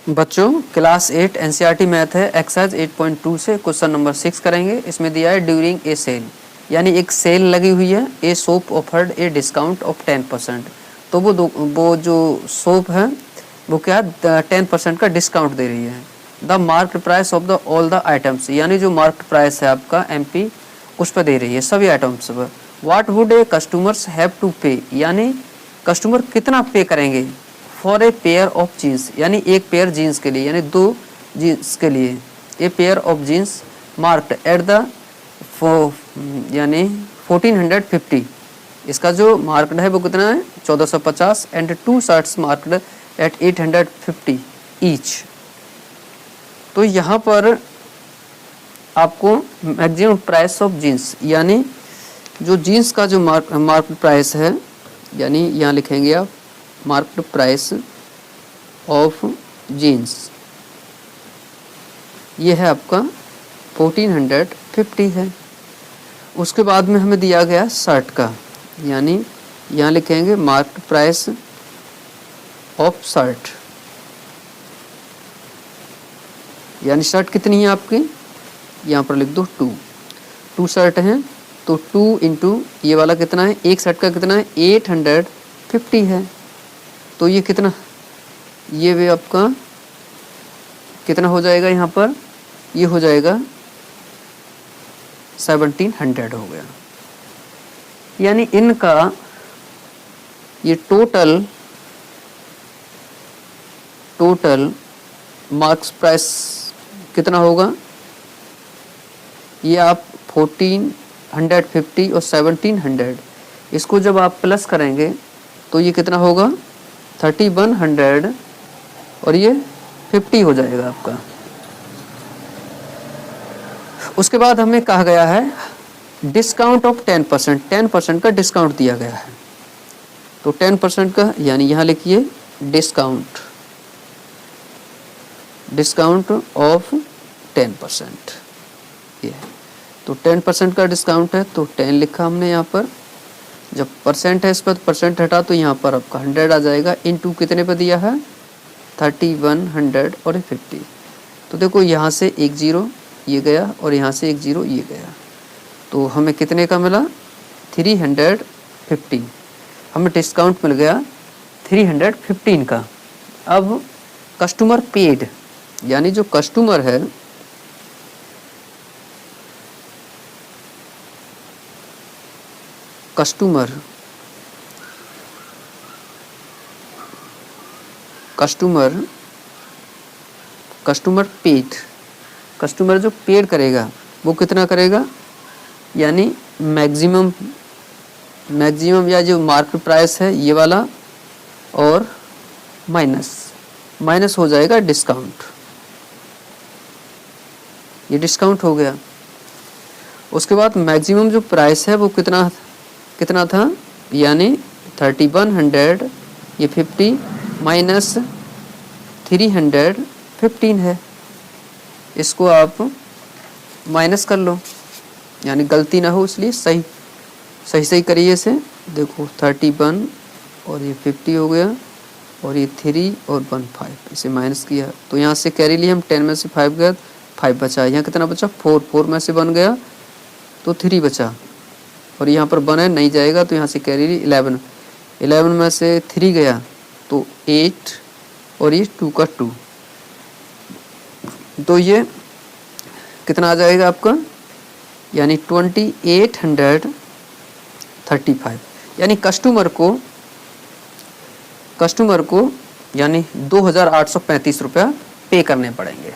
बच्चों class 8 NCERT math है exercise 8.2 से क्वेश्चन नंबर 6 करेंगे। इसमें दिया है ड्यूरिंग ए सेल, यानी एक सेल लगी हुई है। ए shop offered a discount of 10%। तो वो जो शॉप है वो क्या 10% का डिस्काउंट दे रही है। The market price of the all the items, यानी जो मार्केट प्राइस है आपका एमपी उस पर दे रही है सभी आइटम्स पर। What would a customers have to pay, यानी कस्टमर कितना पे करेंगे for a pair of jeans, यानी एक पेयर जीन्स के लिए, यानी 2 जीन्स के लिए। A pair of jeans marked at the यानी 1450, इसका जो मार्क्ड है वो कितना है 1450 and 2 shirts marked at 850 each. तो यहाँ पर आपको मैक्सिमम प्राइस ऑफ जीन्स, यानी जो जीन्स का जो मार्केट प्राइस है, यानी यहाँ लिखेंगे आप मार्केट प्राइस ऑफ जीन्स, ये है आपका 1450 है। उसके बाद में हमें दिया गया शर्ट का, यानी यहाँ लिखेंगे मार्केट प्राइस ऑफ शर्ट, यानी शर्ट कितनी है आपकी, यहाँ पर लिख दो 2 शर्ट हैं तो 2 इंटू ये वाला कितना है, एक शर्ट का कितना है 850 है। तो ये कितना, ये भी आपका कितना हो जाएगा, यहाँ पर ये हो जाएगा 1700 हो गया। यानी इनका ये टोटल मार्क्स प्राइस कितना होगा, ये आप 1450 और 1700 इसको जब आप प्लस करेंगे तो ये कितना होगा 3100 और ये 50 हो जाएगा आपका। उसके बाद हमें कहा गया है डिस्काउंट ऑफ 10% का डिस्काउंट दिया गया है। तो 10% का, यानी यहाँ लिखिए डिस्काउंट ऑफ 10%, ये तो 10% का डिस्काउंट है तो 10 लिखा हमने यहाँ पर। जब परसेंट है इस पर परसेंट हटा तो यहाँ पर आपका 100 आ जाएगा। इनटू कितने पर दिया है 3100 और 50। तो देखो यहाँ से एक 0 ये गया और यहाँ से एक 0 ये गया, तो हमें कितने का मिला 315। हमें डिस्काउंट मिल गया 315 का। अब कस्टमर पेड, यानी जो कस्टमर है कस्टमर पेड, कस्टमर जो पेड करेगा वो कितना करेगा, यानी मैक्सिमम या जो मार्केट प्राइस है ये वाला और माइनस हो जाएगा डिस्काउंट, ये डिस्काउंट हो गया। उसके बाद मैक्सिमम जो प्राइस है वो कितना था, यानी 3100, ये 50 माइनस 315 है, इसको आप माइनस कर लो, यानी गलती ना हो इसलिए सही करिए इसे। देखो 31 और ये 50 हो गया और ये 3 और 1 5, इसे माइनस किया तो यहाँ से कैरी लिए हम 10 में से 5 गया, 5 बचा, यहाँ कितना बचा 4 में से 1 गया तो 3 बचा और यहाँ पर 1 है नहीं जाएगा तो यहाँ से कैरी ली 11 में से 3 गया तो 8 और ये 2 का 2, तो ये कितना आ जाएगा आपका, यानी 2835, यानी कस्टमर को यानी 2835 रुपया पे करने पड़ेंगे।